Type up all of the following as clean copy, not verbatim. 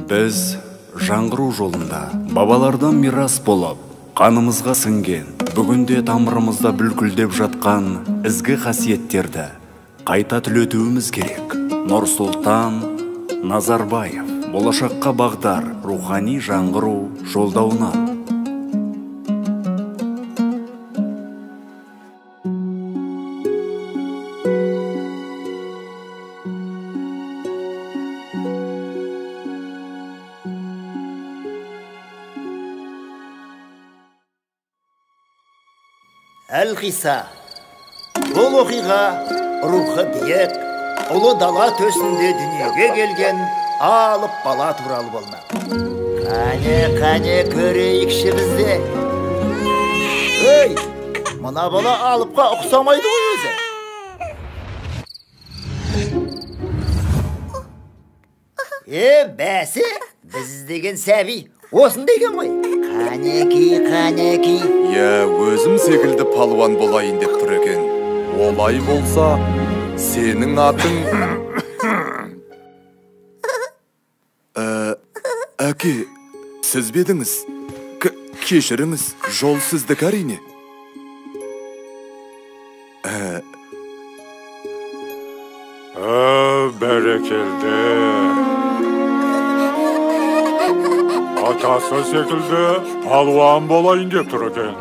Біз жаңғыру жолында бабалардан мирас болып, қанымызға сіңген, бүгінде тамырымызда бүлкілдеп жатқан ізгі қасиеттерді қайта түлетуіміз керек. Нұрсұлтан Назарбаев, болашаққа бағдар рухани жаңғыру жолдауынан. Әл-Қиса, бұл оқиға рухы биік, ұлы дала төсінде дүниеге келген алып бала туралы болмақ. Қане көрейікші бізде. Өй, мына бала алыпқа ұқсамайды ғой өзі. Бәсі, біз деген сәби осындай екен ғой. Қанеки. Өзім секілді палуан болайын деп тұр екен. Олай болса, сенің атың... Әке, сіз бедіңіз? Кешіріңіз, жол сіздік әрине. Бәрекелді. Атасы секілді палуан болайын деп тұр екен.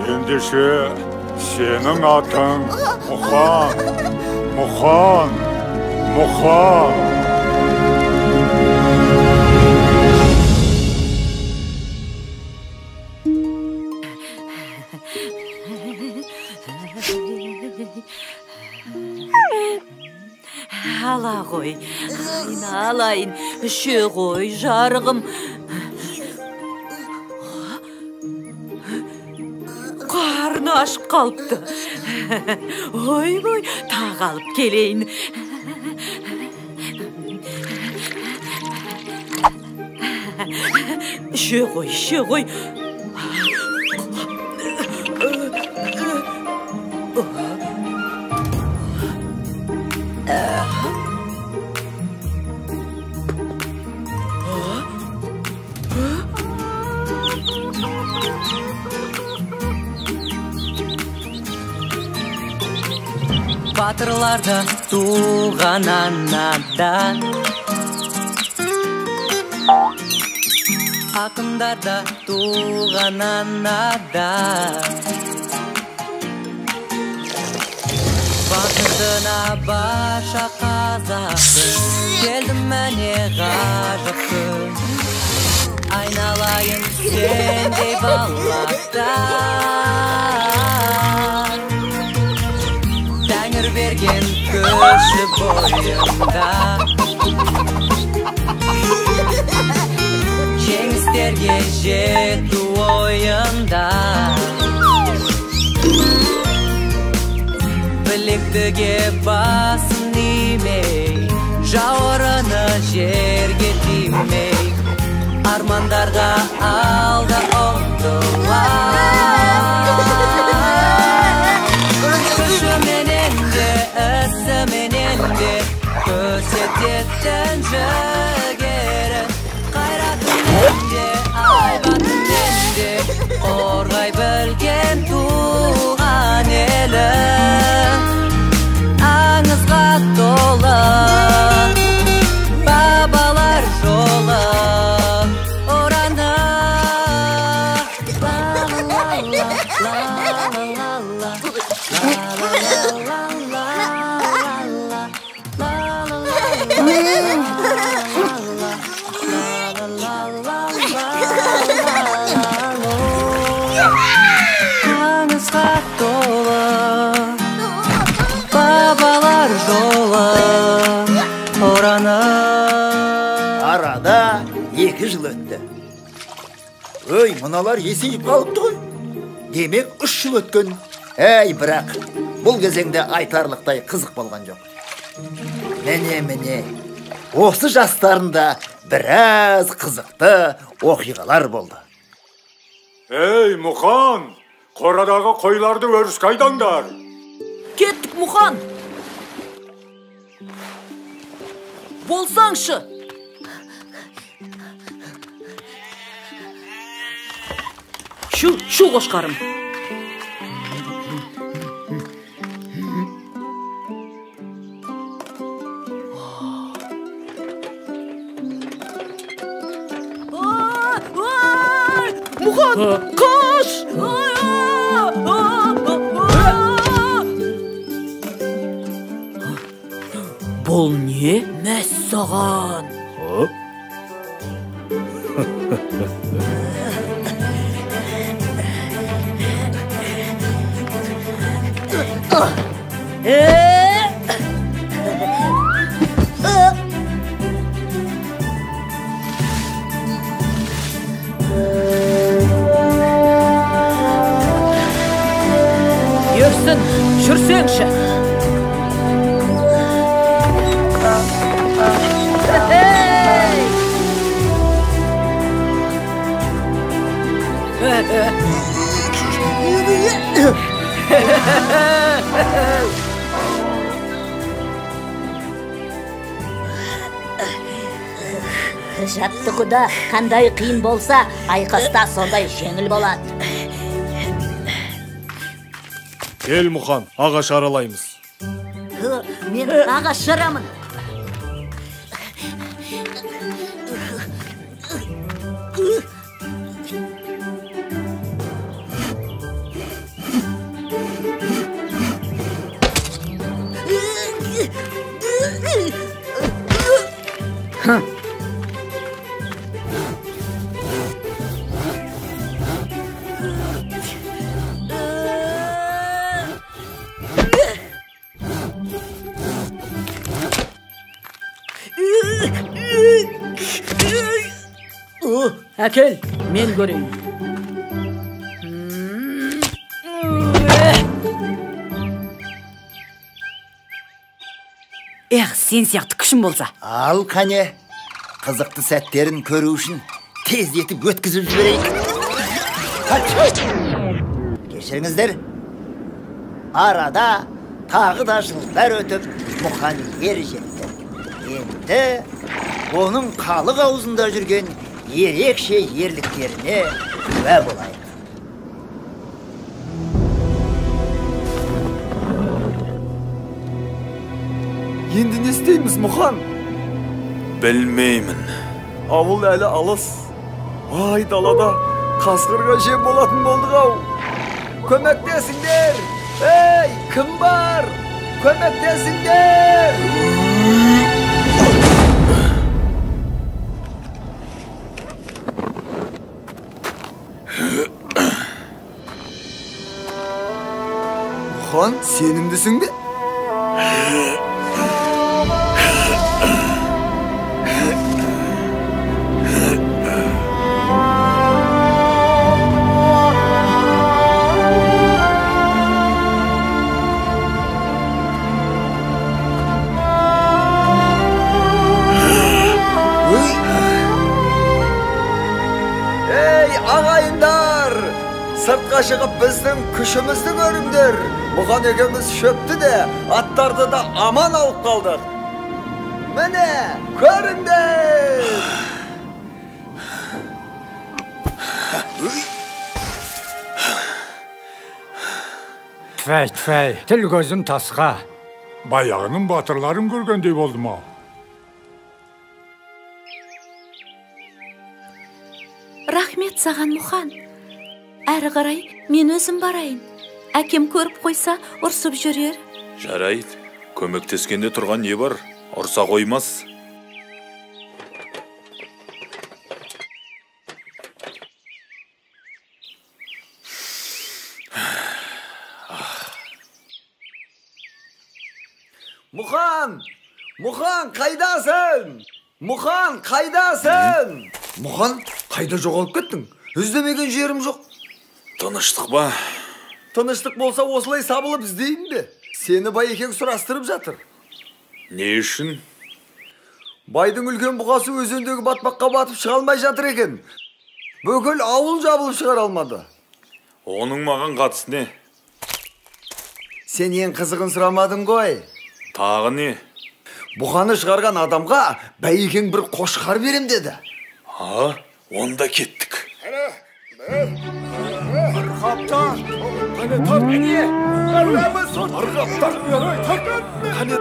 Ендеше сенің атың Мұқан. Ала ғой, алайын, үше ғой жарығым. Қарны ашып қалыпты. Ой, тағалып келейін. Үше ғой. Батырлардан туған анадан, ақындарда туған анадан, батырдына барша қазақты, келдім мәне ғажапты, айналайын сендей балақтан. Тәңір берген көші бойында, жеңістерге жету ойында, білектіге басын имей, жауырыны жерге тимей, армандарға алда ұмтылар. Күшіменен де, ісіменен де, көрсететін жігерін, қайратымен де, айбатымен де, қорғай білген туған елі, аңызға толы бабалар жолы ораны. Аңызға толы бабалар жолы ораны. Арада 2 жыл өтті. Өй, мыналар есейіп қалыпты ғой. Демек 3 жыл өткен. Бірақ бұл кезеңде айтарлықтай қызық болған жоқ. Міне, осы жастарында біраз қызықты оқиғалар болды. Ей, Мұқан, қорадағы қойларды өріске айдаңдар. Кеттік, Мұқан. Болсаңшы. Şu qoşqarım. Muxan, koş! Bol ne? Məssağan. Yürüsün, şürsün. Жаттығуда қандай қиын болса, айқаста сондай жеңіл болады. Кел, Мұхан, ағаш аралаймыз. Мен ағаш жарамын. Әкел, мен көрейін. Сен сияқты күшім болса. Ал қане, қызықты сәттерін көру үшін тездетіп өткізіп жіберейік. Кешіріңіздер, арада тағы да жылдар өтіп, Мұхан ер жетті. Енді оның халық аузында жүрген ерекше ерліктеріне куә болайық. Енді не істейміз, Мұхан? Білмеймін. Ауыл әлі алыс. Ай, далада қасқырға жем болатын болдық ау. Көмектесіңдер! Ей, кім бар? Көмектесіңдер! Мұхан, сенімдісің бе? Ағайындар, сыртқа шығып біздің күшімізді көріңдер. Мұхан екеуміз шөпті де, аттарды да аман алып қалдық. Міне, көріңдер. Тфәй, тіл көзім тасқа. Баяғының батырларын көргендей болдым ау. Рахмет саған, Мұхан. Әрі қарай мен өзім барайын. Әкем көріп қойса, ұрсып жүрер. Жарайды, көмектескенде тұрған не бар? Ұрса қоймас. Мұхан, қайдасың? Мұхан, қайдасың? Мұхан, қайда жоғалып кеттің? Іздемеген жерім жоқ. Тыныштық ба? Тыныштық болса осылай сабылып іздейін бе? Сені бай екең сұрастырып жатыр. Не үшін? Байдың үлкен бұғасы өзендегі батпаққа батып шыға алмай жатыр екен. Бүкіл ауыл жабылып шығара алмады. Оның маған қатысы не? Сен ең қызығын сұрамадың ғой. Тағы не? Бұғаны шығарған адамға бәйекең бір қошқар берем деді. Онда кеттік. Kaptan. Hani tar enge. Arabamız. Argaptar. Hani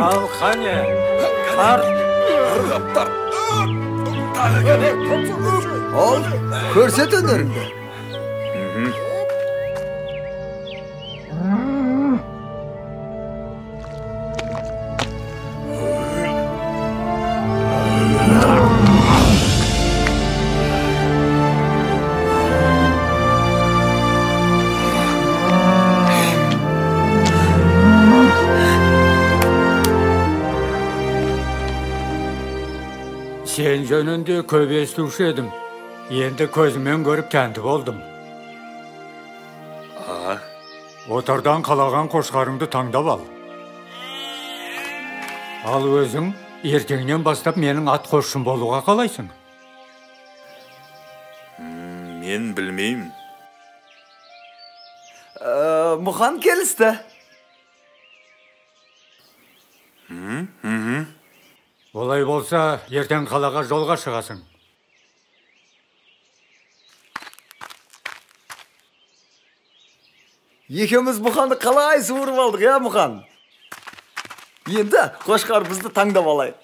Al qani. Qar. Argaptar. Al. Көрсет өнеріңді. Sen жөнінде көп естуші едім. Енді көзіммен көріп тәнті болдым. Отардан қалаған қошқарыңды таңдап ал. Ал өзің ертеңнен бастап менің ат қосшым болуға қалайсың? Мен білмеймін. Мұхан келісті. Олай болса, ертең қалаға жолға шығасың. Екеуміз Мұханды қалай суырып алдық, я Мұхан? Енді қошқар бізді таңдап алайық.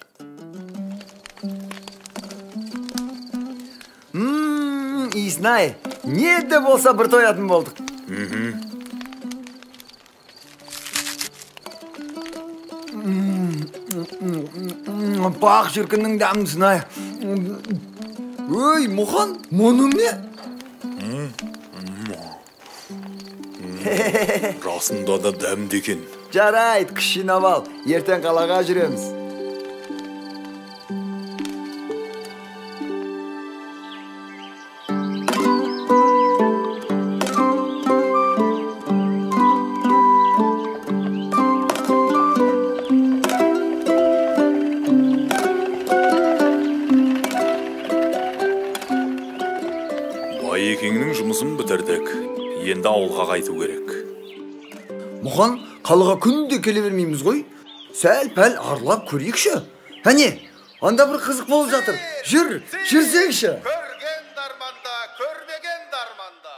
Иснай, не де болса бір тоятын болдық. Бақ жүркінің дәмдісін ай. Өй, Мұхан, мұның не? Расында да дәмді екен. Жарайт, кішінап ал, ертең қалаға жүреміз. Байекеңнің жұмысын бітірдік. Енді ауылға қайту керек. Мұхан, қалаға күнде келе бермейміз ғой. Сәл-пәл аралап көрейікші. Әне, анда бір қызық болып жатыр. Жүрсеңші. Көрген дарманда, көрмеген дарманда.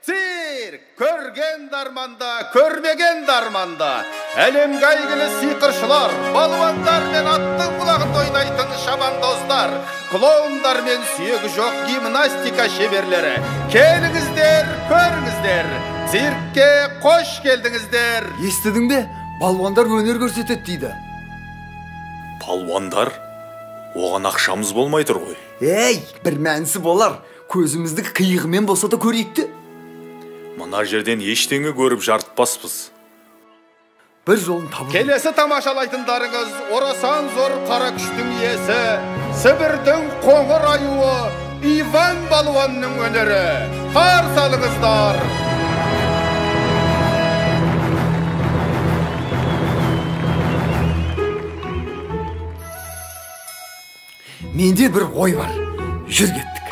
Цирк, көрген дарманда, көрмеген дарманда. Әлемге әйгілі сиқыршылар, балуандар мен аттың құлағын ойнайтын шабандоздар, клоундар мен сүйегі жоқ гимнастика шеберлері. Келіңіздер, көріңіздер. Циркке қош келдіңіздер. Естідің бе? Балуандар өнер көрсетеді дейді. Балуандар? Оған ақшамыз болмай тұр ғой. Ей, бір мәнісі болар. Көзімізді қиығымен болса да көрейікті. Мына жерден ештеңе көріп жарытпаспыз. Бір жолын табу. Келесі тамашалайтындарыңыз орасан зор қара күштің иесі, Сібірдің қоңыр аюы Иван балуанның өнері. Қарсы алыңыздар. Менде бір ой бар. Жүр кеттік.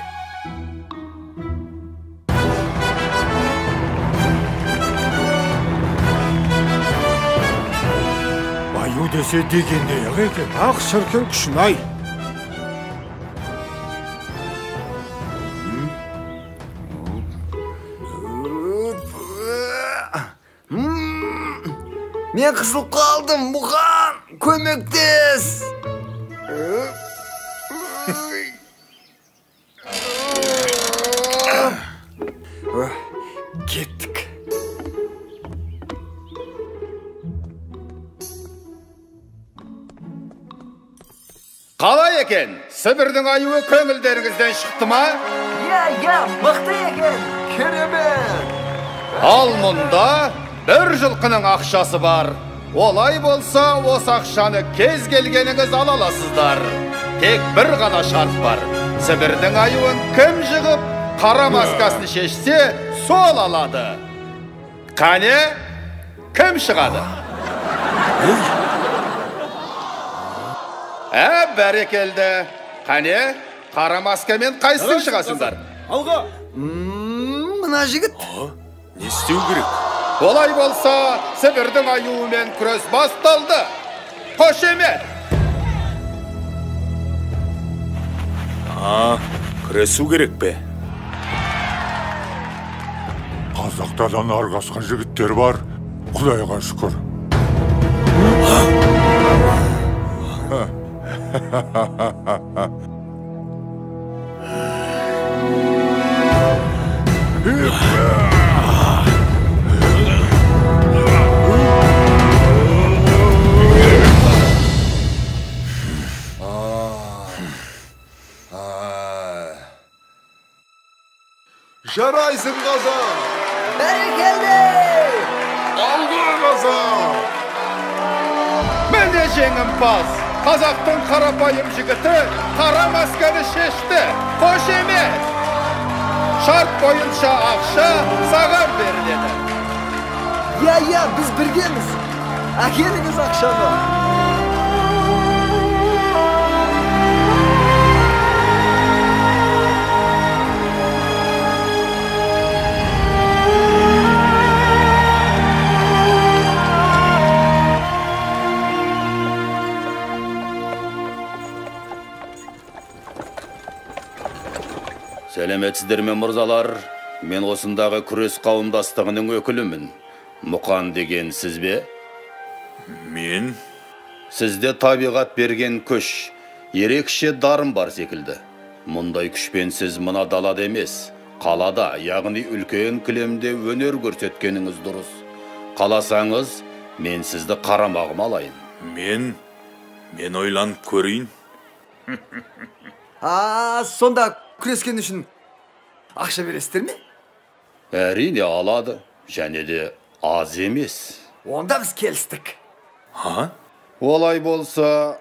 Аю десе дегендей екен. Ақ шіркін күшін-ай. Мен қысылып қалдым, Мұхан, көмектес. Кеттік. Қалай екен? Сібірдің аюы көңілдеріңізден шықты ма? Я, мықты екен. Керемет. Ал мұнда бір жылқының ақшасы бар. Олай болса, осы ақшаны кез келгеніңіз ала аласыздар. Тек бір ғана шарт бар. Сібірдің аюын кім жығып, қара маскасын шешсе, сол алады. Қане, кім шығады? Бәрекелді. Қане, қара маскамен қайсың шығасыңдар? Алға. Мына жігіт. Не істеу керек? Олай болса, Сібірдің аюымен күрес басталды. Қошемет! Күресу керек пе? Қазақтадан арғасқан жігіттер бар, Құдайға шүкір. Жарайсың қаза! Бәрекелді! Алға қаза! Міне жеңімпаз! Қазақтың қарапайым жігіті қара масканы шешті. Қош емес! Шарт бойынша ақша саған беріледі. Я, біз біргеміз. Әкеліңіз ақшаны. Сәлеметсіздер ме мырзалар? Мен осындағы күрес қауымдастығының өкілімін. Мұқан деген сіз бе? Мен? Сізде табиғат берген күш, ерекше дарын бар секілді. Мұндай күшпен сіз мына далада емес, қалада, яғни үлкен кілемде өнер көрсеткеніңіз дұрыс. Қаласаңыз, мен сізді қарамағыма алайын. Мен ойланып көрейін. Сонда күрескен үшін ақша бересіздер ме? Әрине алады, және де аз емес. Онда біз келістік. Олай болса...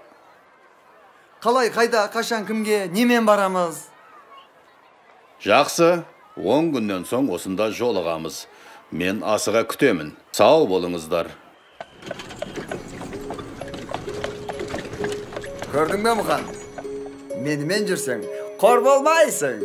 Қалай, қайда, қашан, кімге, немен барамыз? Жақсы, 10 күннен соң осында жолығамыз. Мен асыға күтемін. Сау болыңыздар. Көрдің бе Мұқан? Менімен жүрсең, қор болмайсың.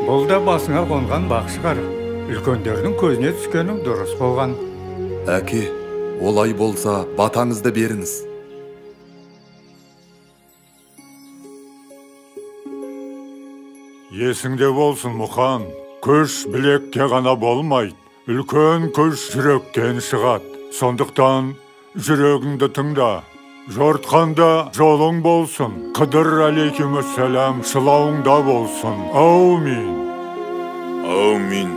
Бұл да басыңа қонған бақ шығар. Үлкендердің көзіне түскенің дұрыс болған. Әке, олай болса батаңызды беріңіз. Есіңде болсын, Мұқан. Күш білекке ғана болмайды. Үлкен күш жүректен шығады. Сондықтан жүрегіңді тыңда. Жортқанда жолың болсын. Қыдыр алейкумассалам шылауыңда болсын. Аумин. Аумин.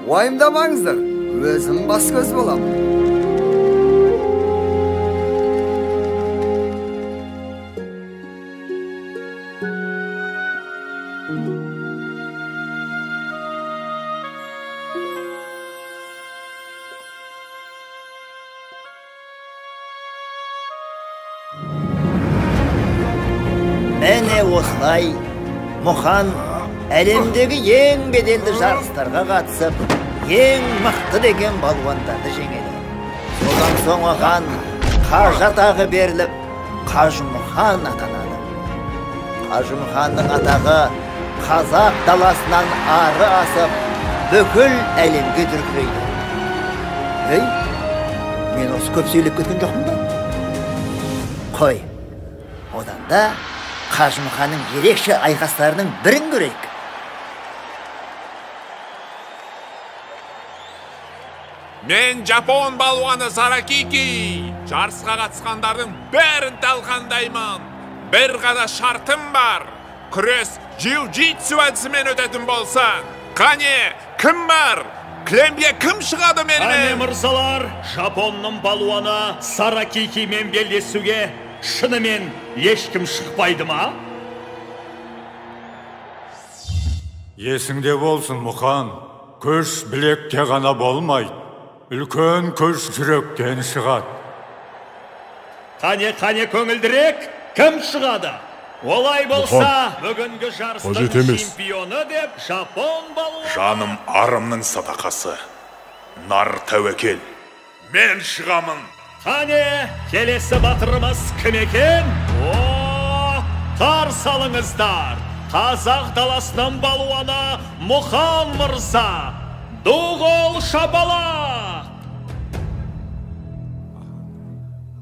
Уайымдамаңыздар. Өзім бас көз болам. Мәне осылай, Мұқан әлемдегі ең беделді жарыстарға қатысып, ең мықты деген балуандарды жеңеді. Содан соң оған Қажы атағы беріліп, Қажымұқан атанады. Қажымұқанның атағы қазақ даласынан ары асып, бүкіл әлемге дүркірейді. Ей, мен осы көп сөйлеп кеткен жоқпын ба? Қой, одан да Қажымұқанның ерекше айқастарының бірін көрейік. Мен Жапон балуаны Саракики. Жарысқа қатысқандардың бәрін талқандаймын. Бір ғана шартым бар. Күрес джиу-джитсу әдісімен өтетін болса. Қане, кім бар? Кілемге кім шығады менімен? Қане мырзалар, Жапонның балуаны Саракикимен белдесуге шынымен ешкім шықпайды ма? Есіңде болсын, Мұқан. Күш білекке ғана болмайды. Үлкен күш жүректен шығады. Қане көңілдірек, кім шығады? Олай болса, бүгінгі жарыстың чемпионы деп Жапон балуаны. Жаным арымның садақасы. Нар тәуекел. Мен шығамын. Қане, келесі батырымыз кім екен? Тар салыңыздар. Қазақ даласының балуаны Мұқан мырза. Дуғол шапалақ!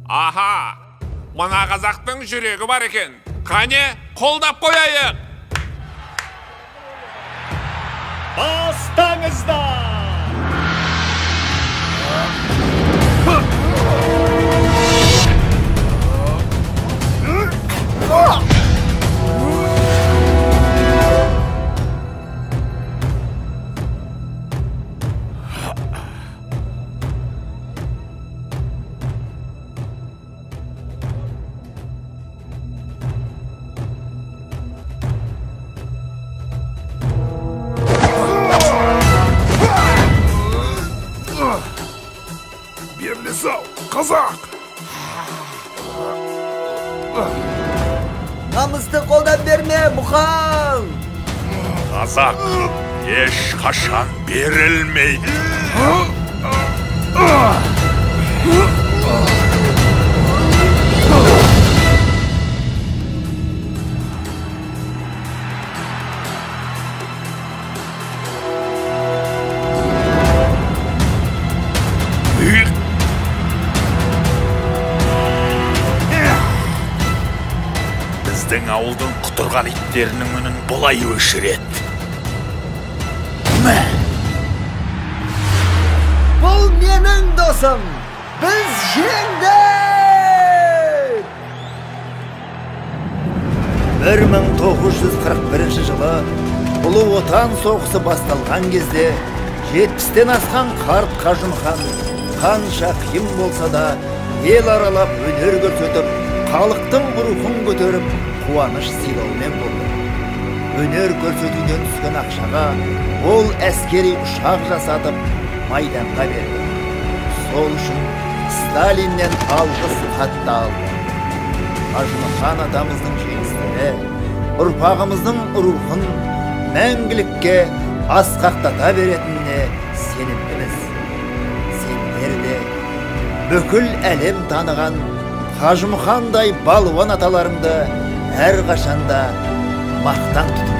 Аха, мына қазақтың жүрегі бар екен. Қане, қолдап қояйық. Бастаңыздар! Берлесау, қазақ! Намысты қолдан берме, Мұқан! Қазақ еш қашан берілмейді. Біздің ауылдың құтырған иттерінің үнін бұлай өшіреді. Бұл менің досым! Біз жеңдік! 1941 жылы Ұлы Отан соғысы басталған кезде 70-тен асқан қарт Қажымхан қанша қиын болса да ел аралап өнер көрсетіп, халықтың рухын көтеріп, қуаныш сыйлаумен болды. Өнер көрсетуден түскен ақшаға ол әскери ұшақ жасатып, майданға берді. Сол үшін Сталиннен алғыс хатты алды. Қажымхан атамыздың жеңістері ұрпағымыздың рухын мәңгілікке асқақтата беретініне сенімдіміз. Сендер де бүкіл әлем таныған Қажымхандай балуан аталарыңды әрқашанда мақтан тұтып